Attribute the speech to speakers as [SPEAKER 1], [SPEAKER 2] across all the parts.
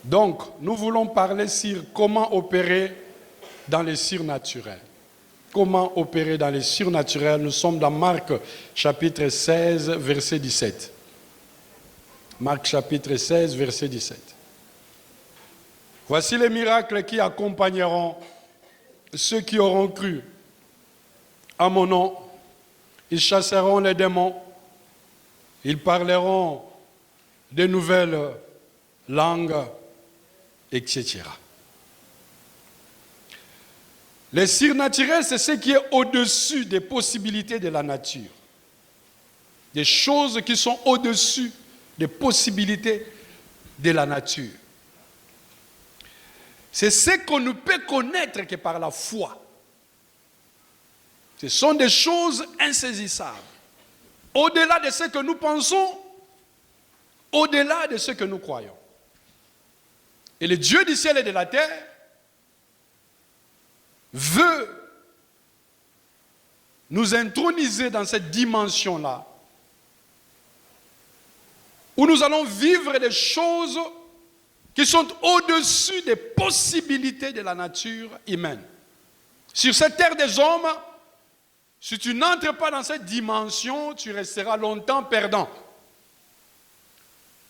[SPEAKER 1] Donc, nous voulons parler sur comment opérer dans les surnaturels. Comment opérer dans les surnaturels. Nous sommes dans Marc chapitre 16, verset 17. Marc chapitre 16, verset 17. Voici les miracles qui accompagneront ceux qui auront cru. À mon nom, ils chasseront les démons, ils parleront de nouvelles langues, etc. Les surnaturels, c'est ce qui est au-dessus des possibilités de la nature. Des choses qui sont au-dessus des possibilités de la nature. C'est ce qu'on ne peut connaître que par la foi. Ce sont des choses insaisissables. Au-delà de ce que nous pensons, au-delà de ce que nous croyons. Et le Dieu du ciel et de la terre veut nous introniser dans cette dimension-là, où nous allons vivre des choses qui sont au-dessus des possibilités de la nature humaine. Sur cette terre des hommes, si tu n'entres pas dans cette dimension, tu resteras longtemps perdant.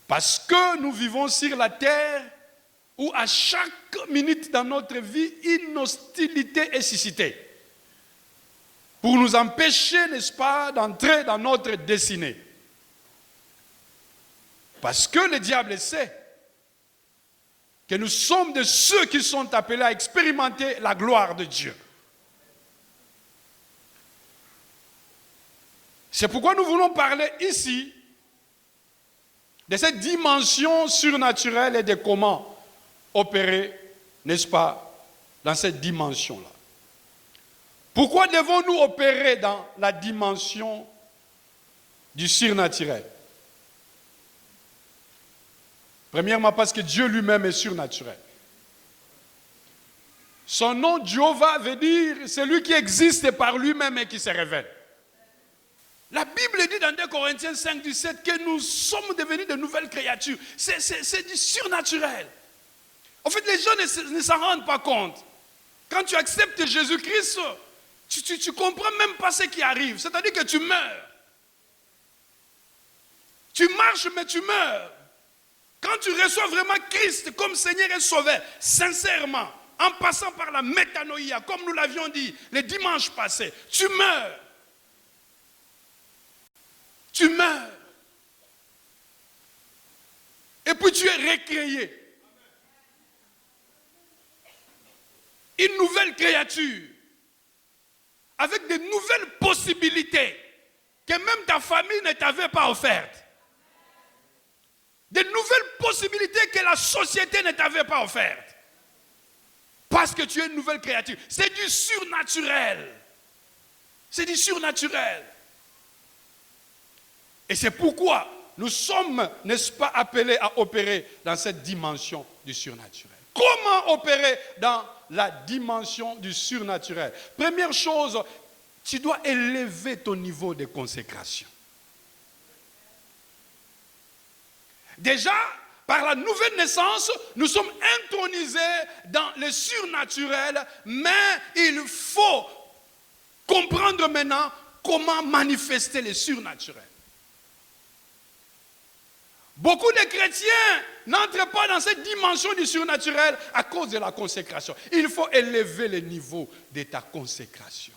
[SPEAKER 1] Parce que nous vivons sur la terre où à chaque minute dans notre vie, une hostilité est suscitée. Pour nous empêcher, n'est-ce pas, d'entrer dans notre destinée. Parce que le diable sait que nous sommes de ceux qui sont appelés à expérimenter la gloire de Dieu. C'est pourquoi nous voulons parler ici de cette dimension surnaturelle et de comment opérer, n'est-ce pas, dans cette dimension-là. Pourquoi devons-nous opérer dans la dimension du surnaturel? Premièrement, parce que Dieu lui-même est surnaturel. Son nom, Jéhovah, veut dire celui qui existe par lui-même et qui se révèle. La Bible dit dans 2 Corinthiens 5, 17 que nous sommes devenus de nouvelles créatures. C'est du surnaturel. En fait, les gens ne s'en rendent pas compte. Quand tu acceptes Jésus-Christ, tu ne comprends même pas ce qui arrive. C'est-à-dire que tu meurs. Tu marches, mais tu meurs. Quand tu reçois vraiment Christ comme Seigneur et Sauveur, sincèrement, en passant par la métanoïa, comme nous l'avions dit le dimanche passé, tu meurs. Tu meurs. Et puis tu es recréé. Une nouvelle créature. Avec de nouvelles possibilités que même ta famille ne t'avait pas offertes. De nouvelles possibilités que la société ne t'avait pas offertes. Parce que tu es une nouvelle créature. C'est du surnaturel. C'est du surnaturel. Et c'est pourquoi nous sommes, n'est-ce pas, appelés à opérer dans cette dimension du surnaturel. Comment opérer dans la dimension du surnaturel? Première chose, tu dois élever ton niveau de consécration. Déjà, par la nouvelle naissance, nous sommes intronisés dans le surnaturel, mais il faut comprendre maintenant comment manifester le surnaturel. Beaucoup de chrétiens n'entrent pas dans cette dimension du surnaturel à cause de la consécration. Il faut élever le niveau de ta consécration.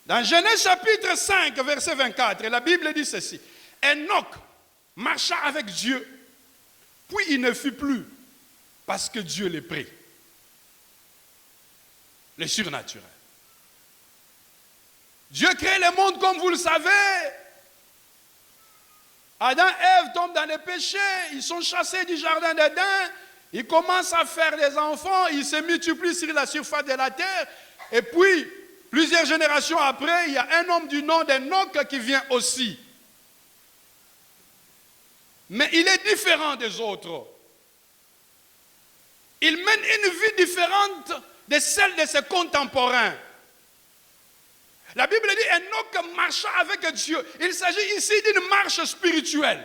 [SPEAKER 1] Dans Genèse chapitre 5, verset 24, la Bible dit ceci. Enoch marcha avec Dieu, puis il ne fut plus, parce que Dieu l'ait pris. Le surnaturel. Dieu crée le monde comme vous le savez. Adam et Ève tombent dans le péché, ils sont chassés du jardin d'Éden, ils commencent à faire des enfants, ils se multiplient sur la surface de la terre, et puis, plusieurs générations après, il y a un homme du nom d'Enoch qui vient aussi. Mais il est différent des autres. Il mène une vie différente de celle de ses contemporains. La Bible dit Enoch marcha avec Dieu. Il s'agit ici d'une marche spirituelle.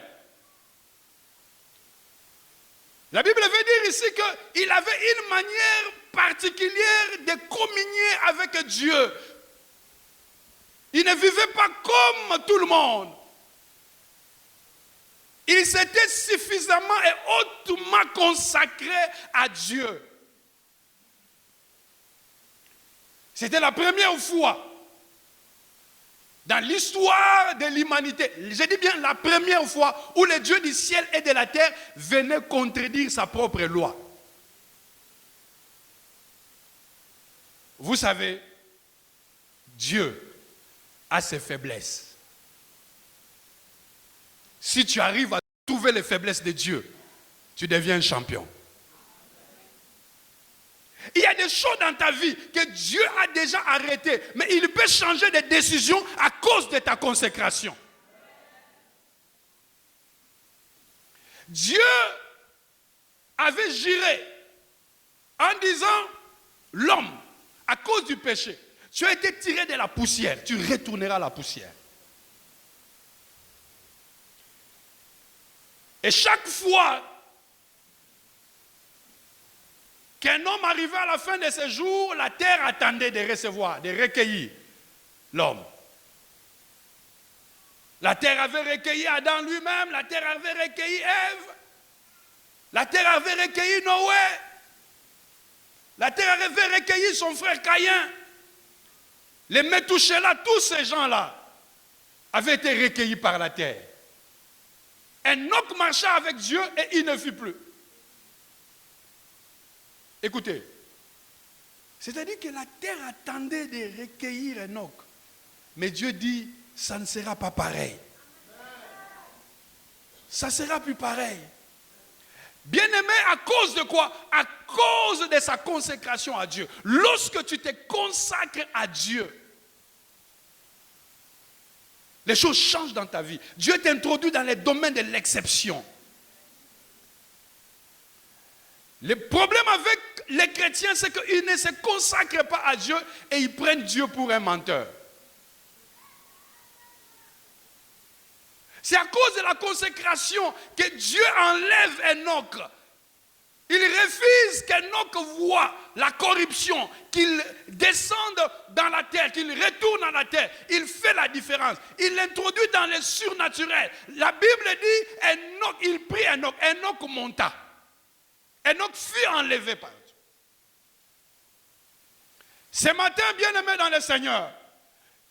[SPEAKER 1] La Bible veut dire ici qu'il avait une manière particulière de communier avec Dieu. Il ne vivait pas comme tout le monde. Il s'était suffisamment et hautement consacré à Dieu. C'était la première fois dans l'histoire de l'humanité, je dis bien la première fois où le Dieu du ciel et de la terre venait contredire sa propre loi. Vous savez, Dieu a ses faiblesses. Si tu arrives à trouver les faiblesses de Dieu, tu deviens un champion. Il y a des choses dans ta vie que Dieu a déjà arrêtées, mais il peut changer de décision à cause de ta consécration. Dieu avait juré en disant, l'homme, à cause du péché, tu as été tiré de la poussière, tu retourneras à la poussière. Et chaque fois qu'un homme arrivait à la fin de ses jours, la terre attendait de recevoir, de recueillir l'homme. La terre avait recueilli Adam lui-même, la terre avait recueilli Ève, la terre avait recueilli Noé, la terre avait recueilli son frère Caïn. Les Métouchéla, tous ces gens-là avaient été recueillis par la terre. Enoch marcha avec Dieu et il ne fut plus. Écoutez, c'est-à-dire que la terre attendait de recueillir Enoch. Mais Dieu dit, ça ne sera pas pareil. Ça ne sera plus pareil. Bien-aimé, à cause de quoi? À cause de sa consécration à Dieu. Lorsque tu te consacres à Dieu, les choses changent dans ta vie. Dieu t'introduit dans les domaines de l'exception. Le problème avec les chrétiens, c'est qu'ils ne se consacrent pas à Dieu et ils prennent Dieu pour un menteur. C'est à cause de la consécration que Dieu enlève Enoch. Il refuse qu'Enoch voie la corruption, qu'il descende dans la terre, qu'il retourne dans la terre. Il fait la différence. Il l'introduit dans le surnaturel. La Bible dit, Enoch, il prit Enoch. Enoch monta. Enoch fut enlevé par Dieu. Ce matin, bien-aimé dans le Seigneur,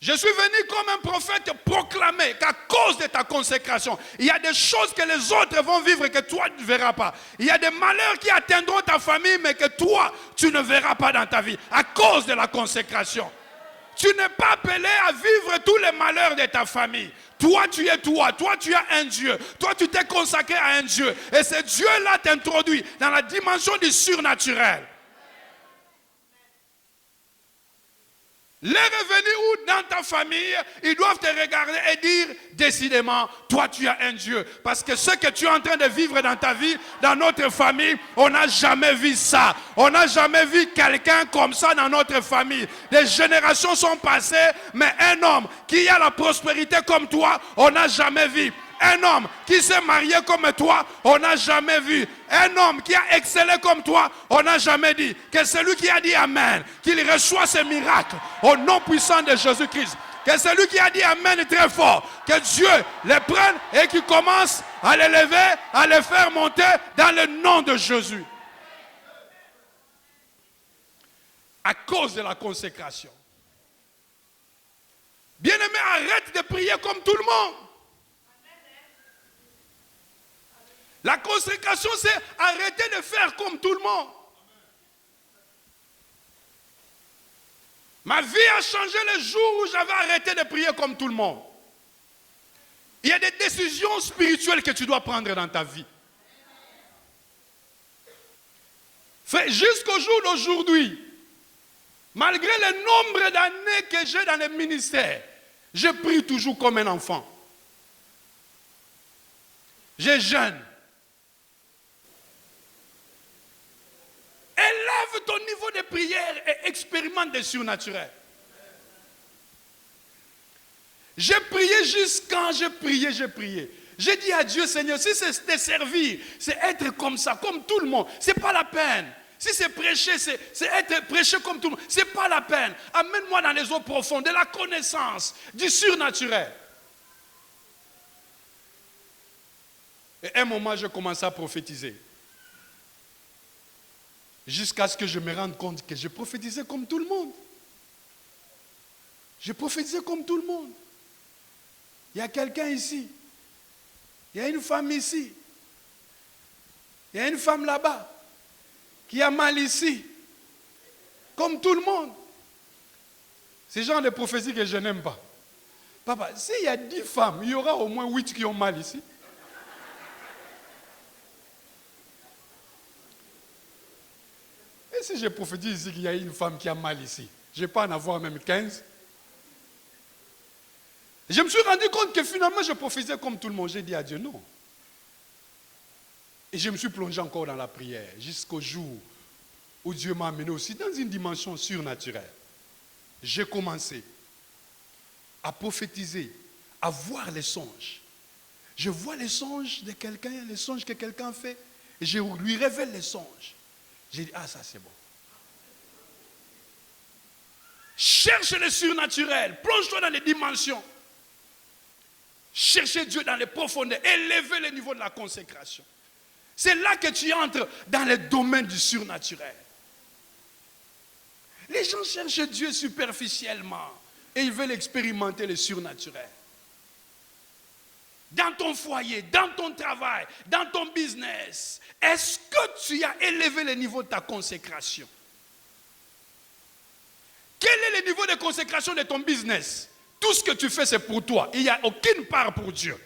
[SPEAKER 1] je suis venu comme un prophète proclamer qu'à cause de ta consécration, il y a des choses que les autres vont vivre et que toi tu ne verras pas. Il y a des malheurs qui atteindront ta famille mais que toi tu ne verras pas dans ta vie à cause de la consécration. Tu n'es pas appelé à vivre tous les malheurs de ta famille. Toi tu es toi tu as un Dieu. Toi tu t'es consacré à un Dieu. Et ce Dieu-là t'introduit dans la dimension du surnaturel. Les revenus ou dans ta famille, ils doivent te regarder et dire, décidément, toi tu as un Dieu. Parce que ce que tu es en train de vivre dans ta vie, dans notre famille, on n'a jamais vu ça. On n'a jamais vu quelqu'un comme ça dans notre famille. Les générations sont passées, mais un homme qui a la prospérité comme toi, on n'a jamais vu. Un homme qui s'est marié comme toi, on n'a jamais vu. Un homme qui a excellé comme toi, on n'a jamais dit. Que celui qui a dit Amen, qu'il reçoit ce miracle au nom puissant de Jésus-Christ. Que celui qui a dit Amen très fort, que Dieu les prenne et qu'il commence à les lever, à les faire monter dans le nom de Jésus. À cause de la consécration. Bien-aimé, arrête de prier comme tout le monde. La consécration, c'est arrêter de faire comme tout le monde. Ma vie a changé le jour où j'avais arrêté de prier comme tout le monde. Il y a des décisions spirituelles que tu dois prendre dans ta vie. Jusqu'au jour d'aujourd'hui, malgré le nombre d'années que j'ai dans le ministère, je prie toujours comme un enfant. Je jeûne. Élève ton niveau de prière et expérimente des surnaturels. J'ai prié jusqu'à j'ai prié. J'ai dit à Dieu, Seigneur, si c'est te servir, c'est être comme ça, comme tout le monde, c'est pas la peine. Si c'est prêcher, c'est être prêché comme tout le monde, c'est pas la peine. Amène-moi dans les eaux profondes, de la connaissance, du surnaturel. Et à un moment, je commençais à prophétiser. Jusqu'à ce que je me rende compte que je prophétisais comme tout le monde. Je prophétisais comme tout le monde. Il y a quelqu'un ici. Il y a une femme ici. Il y a une femme là-bas qui a mal ici. Comme tout le monde. C'est le genre de prophétie que je n'aime pas. Papa, s'il y a 10 femmes, il y aura au moins 8 qui ont mal ici. Et si je prophétise ici qu'il y a une femme qui a mal ici, je ne vais pas en avoir même 15. Je me suis rendu compte que finalement je prophétisais comme tout le monde. J'ai dit à Dieu non. Et je me suis plongé encore dans la prière jusqu'au jour où Dieu m'a amené aussi dans une dimension surnaturelle. J'ai commencé à prophétiser, à voir les songes. Je vois les songes de quelqu'un, les songes que quelqu'un fait, et je lui révèle les songes. J'ai dit, ah ça c'est bon. Cherche le surnaturel, plonge-toi dans les dimensions. Cherchez Dieu dans les profondeurs, élevez le niveau de la consécration. C'est là que tu entres dans le domaine du surnaturel. Les gens cherchent Dieu superficiellement et ils veulent expérimenter le surnaturel. Dans ton foyer, dans ton travail, dans ton business, est-ce que tu as élevé le niveau de ta consécration? Quel est le niveau de consécration de ton business? Tout ce que tu fais, c'est pour toi. Il n'y a aucune part pour Dieu.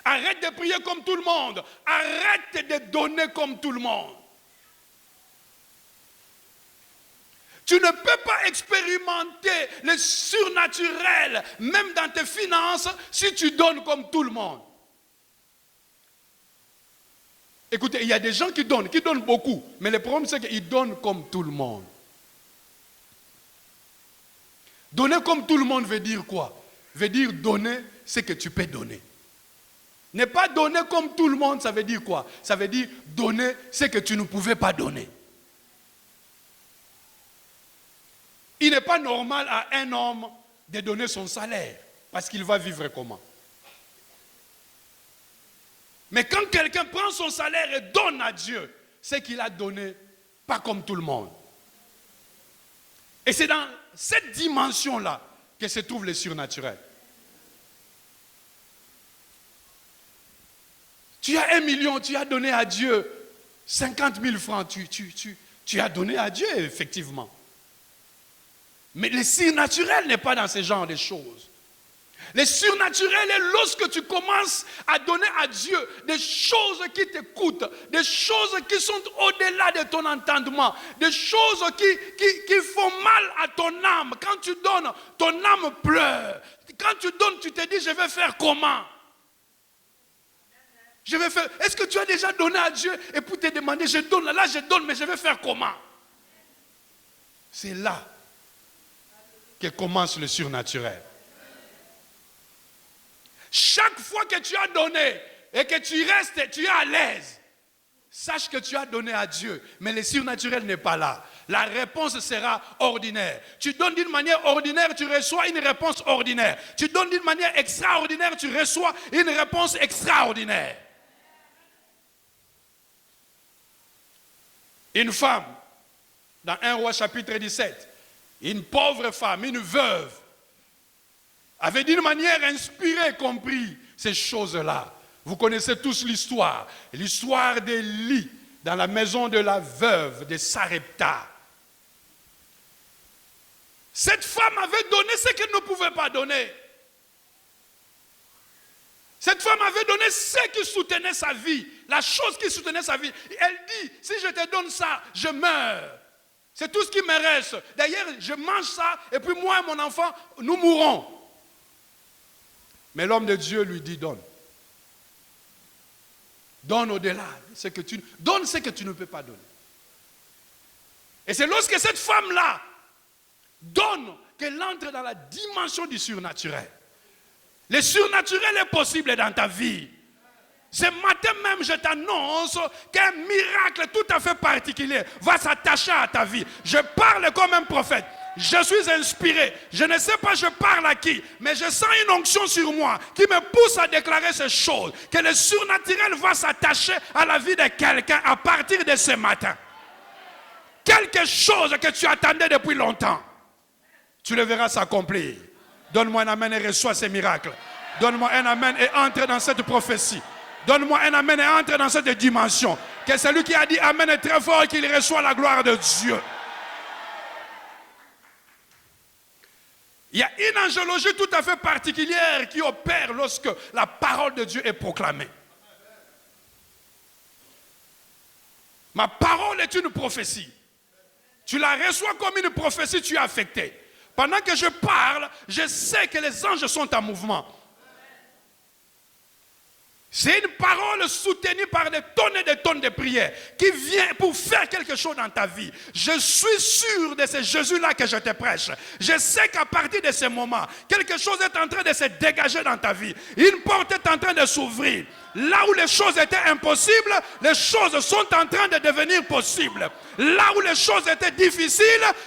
[SPEAKER 1] Arrête de prier comme tout le monde. Arrête de donner comme tout le monde. Tu ne peux pas expérimenter le surnaturel, même dans tes finances, si tu donnes comme tout le monde. Écoutez, il y a des gens qui donnent beaucoup, mais le problème c'est qu'ils donnent comme tout le monde. Donner comme tout le monde veut dire quoi? Veut dire donner ce que tu peux donner. Ne pas donner comme tout le monde, ça veut dire quoi? Ça veut dire donner ce que tu ne pouvais pas donner. Il n'est pas normal à un homme de donner son salaire, parce qu'il va vivre comment? Mais quand quelqu'un prend son salaire et donne à Dieu, c'est qu'il a donné, pas comme tout le monde. Et c'est dans cette dimension-là que se trouve le surnaturel. Tu as 1 million, tu as donné à Dieu 50 000 francs, tu as donné à Dieu, effectivement. Mais le surnaturel n'est pas dans ce genre de choses. Le surnaturel est lorsque tu commences à donner à Dieu des choses qui te coûtent, des choses qui sont au-delà de ton entendement, des choses qui font mal à ton âme. Quand tu donnes, ton âme pleure. Quand tu donnes, tu te dis, je vais faire comment? Je vais faire. Est-ce que tu as déjà donné à Dieu et pour te demander, je donne, là je donne, mais je vais faire comment? C'est là que commence le surnaturel. Chaque fois que tu as donné et que tu restes, tu es à l'aise, sache que tu as donné à Dieu, mais le surnaturel n'est pas là. La réponse sera ordinaire. Tu donnes d'une manière ordinaire, tu reçois une réponse ordinaire. Tu donnes d'une manière extraordinaire, tu reçois une réponse extraordinaire. Une femme, dans 1 Roi chapitre 17, une pauvre femme, une veuve, avait d'une manière inspirée compris ces choses-là. Vous connaissez tous l'histoire d'Élie dans la maison de la veuve de Sarepta. Cette femme avait donné ce qu'elle ne pouvait pas donner. Cette femme avait donné ce qui soutenait sa vie, la chose qui soutenait sa vie. Elle dit, si je te donne ça, je meurs. C'est tout ce qui me reste. D'ailleurs, je mange ça et puis moi et mon enfant, nous mourrons. Mais l'homme de Dieu lui dit, donne. Donne au-delà. Donne ce que tu ne peux pas donner. Et c'est lorsque cette femme-là donne qu'elle entre dans la dimension du surnaturel. Le surnaturel est possible dans ta vie. Ce matin même, je t'annonce qu'un miracle tout à fait particulier va s'attacher à ta vie. Je parle comme un prophète. Je suis inspiré. Je ne sais pas je parle à qui, mais je sens une onction sur moi qui me pousse à déclarer ces choses. Que le surnaturel va s'attacher à la vie de quelqu'un à partir de ce matin. Quelque chose que tu attendais depuis longtemps, tu le verras s'accomplir. Donne-moi un amen et reçois ces miracles. Donne-moi un amen et entre dans cette prophétie. Donne-moi un amen et entre dans cette dimension. Que celui qui a dit amen est très fort et qu'il reçoit la gloire de Dieu. Il y a une angéologie tout à fait particulière qui opère lorsque la parole de Dieu est proclamée. Ma parole est une prophétie. Tu la reçois comme une prophétie, tu es affecté. Pendant que je parle, je sais que les anges sont en mouvement. C'est une parole soutenue par des tonnes et des tonnes de prières qui vient pour faire quelque chose dans ta vie. Je suis sûr de ce Jésus-là que je te prêche. Je sais qu'à partir de ce moment, quelque chose est en train de se dégager dans ta vie. Une porte est en train de s'ouvrir. Là où les choses étaient impossibles, les choses sont en train de devenir possibles. Là où les choses étaient difficiles,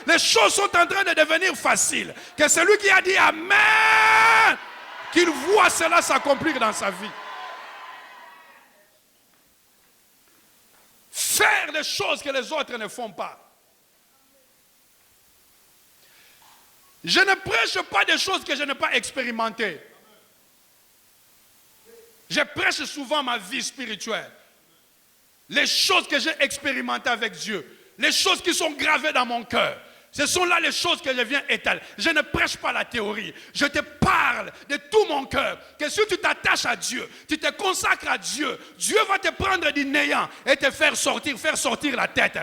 [SPEAKER 1] les choses sont en train de devenir faciles. Que celui qui a dit Amen, qu'il voit cela s'accomplir dans sa vie. Faire des choses que les autres ne font pas. Je ne prêche pas des choses que je n'ai pas expérimentées. Je prêche souvent ma vie spirituelle. Les choses que j'ai expérimentées avec Dieu. Les choses qui sont gravées dans mon cœur. Ce sont là les choses que je viens étaler. Je ne prêche pas la théorie. Je te parle de tout mon cœur. Que si tu t'attaches à Dieu, tu te consacres à Dieu, Dieu va te prendre du néant et te faire sortir la tête.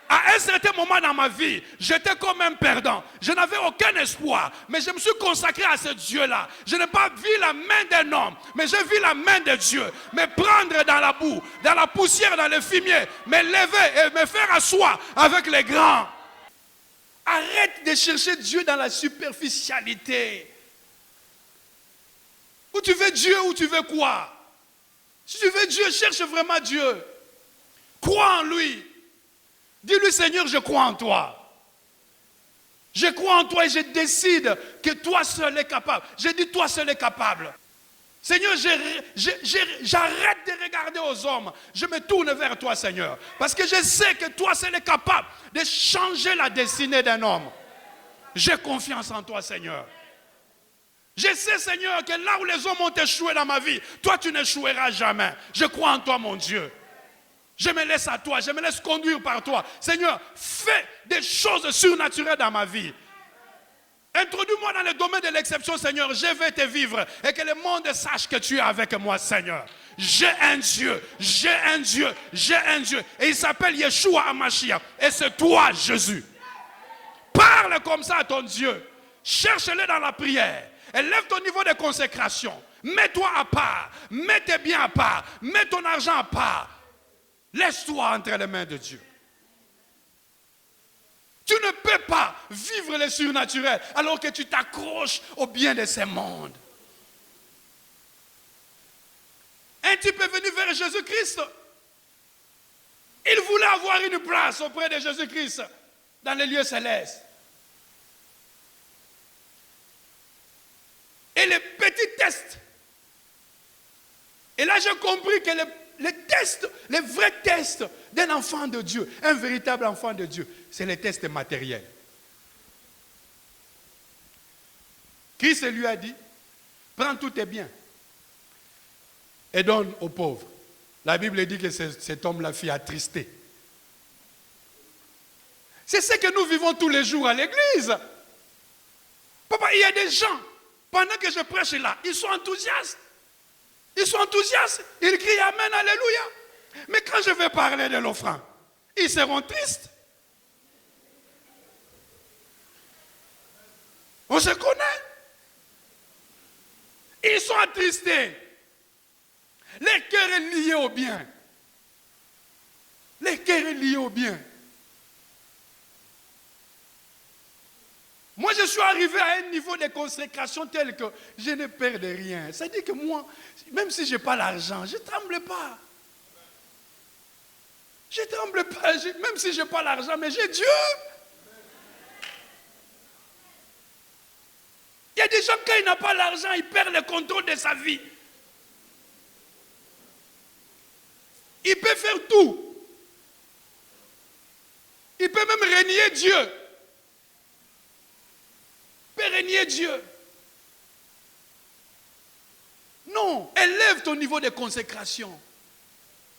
[SPEAKER 1] À un certain moment dans ma vie, j'étais comme un perdant. Je n'avais aucun espoir. Mais je me suis consacré à ce Dieu-là. Je n'ai pas vu la main d'un homme, mais j'ai vu la main de Dieu. Me prendre dans la boue, dans la poussière, dans le fumier, me lever et me faire asseoir avec les grands. Arrête de chercher Dieu dans la superficialité. Ou tu veux Dieu ou tu veux quoi? Si tu veux Dieu, cherche vraiment Dieu. Crois en lui. Dis-lui, Seigneur, je crois en toi. Je crois en toi et je décide que toi seul es capable. Je dis, toi seul es capable. Seigneur, j'arrête de regarder aux hommes. Je me tourne vers toi, Seigneur. Parce que je sais que toi seul es capable de changer la destinée d'un homme. J'ai confiance en toi, Seigneur. Je sais, Seigneur, que là où les hommes ont échoué dans ma vie, toi, tu n'échoueras jamais. Je crois en toi, mon Dieu. Je me laisse à toi, je me laisse conduire par toi. Seigneur, fais des choses surnaturelles dans ma vie. Introduis-moi dans le domaine de l'exception, Seigneur. Je vais te vivre et que le monde sache que tu es avec moi, Seigneur. J'ai un Dieu, j'ai un Dieu, j'ai un Dieu. Et il s'appelle Yeshua HaMashiach. Et c'est toi, Jésus. Parle comme ça à ton Dieu. Cherche-le dans la prière. Élève ton niveau de consécration. Mets-toi à part. Mets tes biens à part. Mets ton argent à part. Laisse-toi entre les mains de Dieu. Tu ne peux pas vivre le surnaturel alors que tu t'accroches au bien de ce monde. Un type est venu vers Jésus-Christ. Il voulait avoir une place auprès de Jésus-Christ dans les lieux célestes. Et les petits tests. Et là, j'ai compris que les tests, les vrais tests d'un enfant de Dieu, un véritable enfant de Dieu, c'est les tests matériels. Christ lui a dit, prends tous tes biens et donne aux pauvres. La Bible dit que cet homme-là fut attristé. C'est ce que nous vivons tous les jours à l'église. Papa, il y a des gens, pendant que je prêche là, ils sont enthousiastes. Ils sont enthousiastes. Ils crient Amen, Alléluia. Mais quand je vais parler de l'offrande, ils seront tristes. On se connaît. Ils sont attristés. Les cœurs est lié au bien. Les cœurs est lié au bien. Moi, je suis arrivé à un niveau de consécration tel que je ne perds de rien. C'est-à-dire que moi, même si je n'ai pas l'argent, je ne tremble pas. Je ne tremble pas, même si je n'ai pas l'argent, mais j'ai Dieu. Il y a des gens, quand ils n'ont pas l'argent, ils perdent le contrôle de sa vie. Il peut faire tout. Il peut même régner Dieu. Il peut régner Dieu. Non, élève ton niveau de consécration.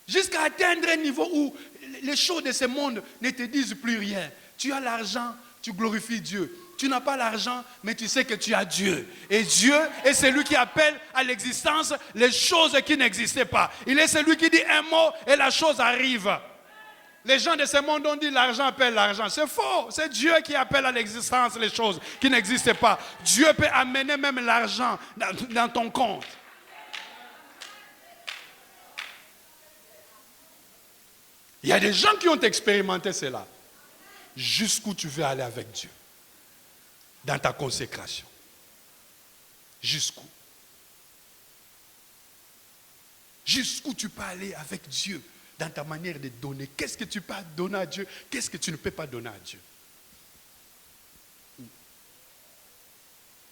[SPEAKER 1] Jusqu'à atteindre un niveau où les choses de ce monde ne te disent plus rien. Tu as l'argent, tu glorifies Dieu. Tu n'as pas l'argent, mais tu sais que tu as Dieu. Et Dieu est celui qui appelle à l'existence les choses qui n'existaient pas. Il est celui qui dit un mot et la chose arrive. Les gens de ce monde ont dit l'argent appelle l'argent. C'est faux. C'est Dieu qui appelle à l'existence les choses qui n'existaient pas. Dieu peut amener même l'argent dans ton compte. Il y a des gens qui ont expérimenté cela. Jusqu'où tu veux aller avec Dieu. Dans ta consécration. Jusqu'où? Jusqu'où tu peux aller avec Dieu dans ta manière de donner. Qu'est-ce que tu peux donner à Dieu? Qu'est-ce que tu ne peux pas donner à Dieu?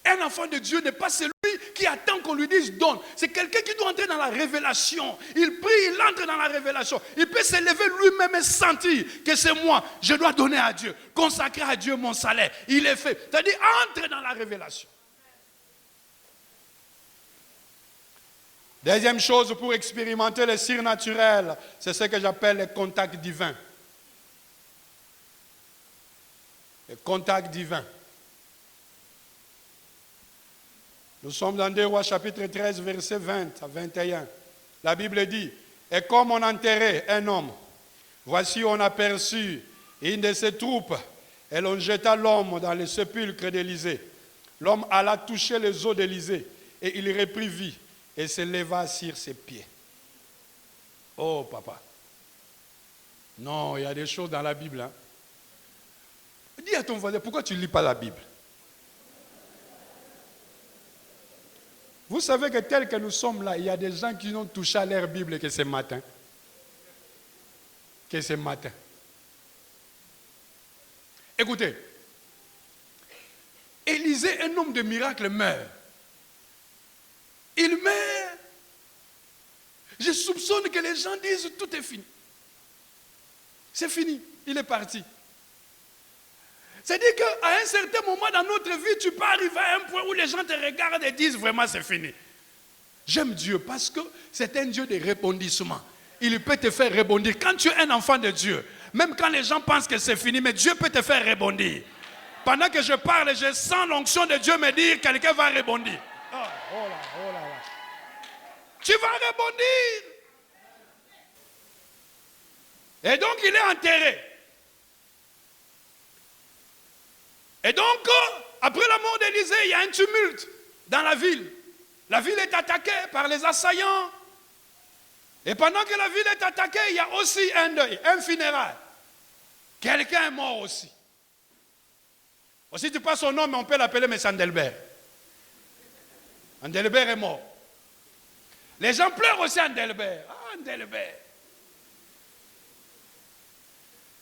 [SPEAKER 1] Un enfant de Dieu n'est pas celui qui attend qu'on lui dise donne. C'est quelqu'un qui doit entrer dans la révélation. Il prie, il entre dans la révélation. Il peut se lever lui-même et sentir que c'est moi. Je dois donner à Dieu. Consacrer à Dieu mon salaire. Il est fait. C'est-à-dire entre dans la révélation. Deuxième chose pour expérimenter le surnaturel, c'est ce que j'appelle le contact divin. Le contact divin. Nous sommes dans 2 Rois chapitre 13, verset 20 à 21. La Bible dit, et comme on enterrait un homme, voici on aperçut une de ses troupes, et l'on jeta l'homme dans le sépulcre d'Élysée. L'homme alla toucher les os d'Élysée, et il reprit vie, et se leva sur ses pieds. Oh papa. Non, il y a des choses dans la Bible. Hein? Dis à ton voisin, pourquoi tu ne lis pas la Bible? Vous savez que tel que nous sommes là, il y a des gens qui n'ont touché à leur Bible que ce matin. Que ce matin. Écoutez, Élisée, un homme de miracle, meurt. Il meurt. Je soupçonne que les gens disent tout est fini. C'est fini, il est parti. C'est-à-dire qu'à un certain moment dans notre vie, tu peux arriver à un point où les gens te regardent et disent vraiment c'est fini. J'aime Dieu parce que c'est un Dieu de rebondissement. Il peut te faire rebondir. Quand tu es un enfant de Dieu, même quand les gens pensent que c'est fini, mais Dieu peut te faire rebondir. Pendant que je parle, je sens l'onction de Dieu me dire quelqu'un va rebondir. Oh là. Tu vas rebondir. Et donc il est enterré. Et donc, après la mort d'Élisée, il y a un tumulte dans la ville. La ville est attaquée par les assaillants. Et pendant que la ville est attaquée, il y a aussi un deuil, un funérail. Quelqu'un est mort aussi. Aussi, tu passes son nom, mais on peut l'appeler M. Andelbert. Andelbert est mort. Les gens pleurent aussi Andelbert. Ah, Andelbert.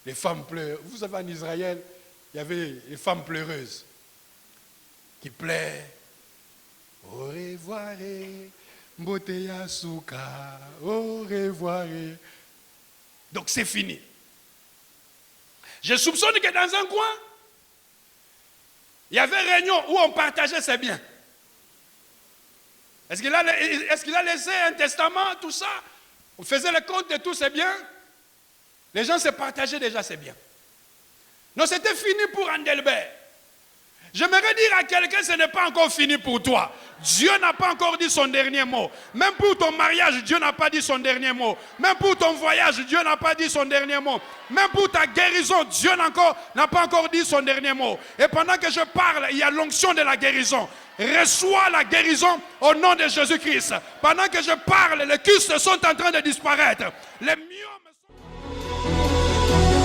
[SPEAKER 1] Les femmes pleurent. Vous savez, en Israël, il y avait les femmes pleureuses qui pleurent. Au revoir, Mboteya Souka, au revoir. Donc c'est fini. Je soupçonne que dans un coin, il y avait une réunion où on partageait ses biens. Est-ce qu'il a laissé un testament, tout ça? On faisait le compte de tous ses biens. Les gens se partageaient déjà ses biens. Non, c'était fini pour Andelbert. J'aimerais dire à quelqu'un, ce n'est pas encore fini pour toi. Dieu n'a pas encore dit son dernier mot. Même pour ton mariage, Dieu n'a pas dit son dernier mot. Même pour ton voyage, Dieu n'a pas dit son dernier mot. Même pour ta guérison, Dieu n'a pas encore dit son dernier mot. Et pendant que je parle, il y a l'onction de la guérison. Reçois la guérison au nom de Jésus-Christ. Pendant que je parle, les kystes sont en train de disparaître. Les myomes sont...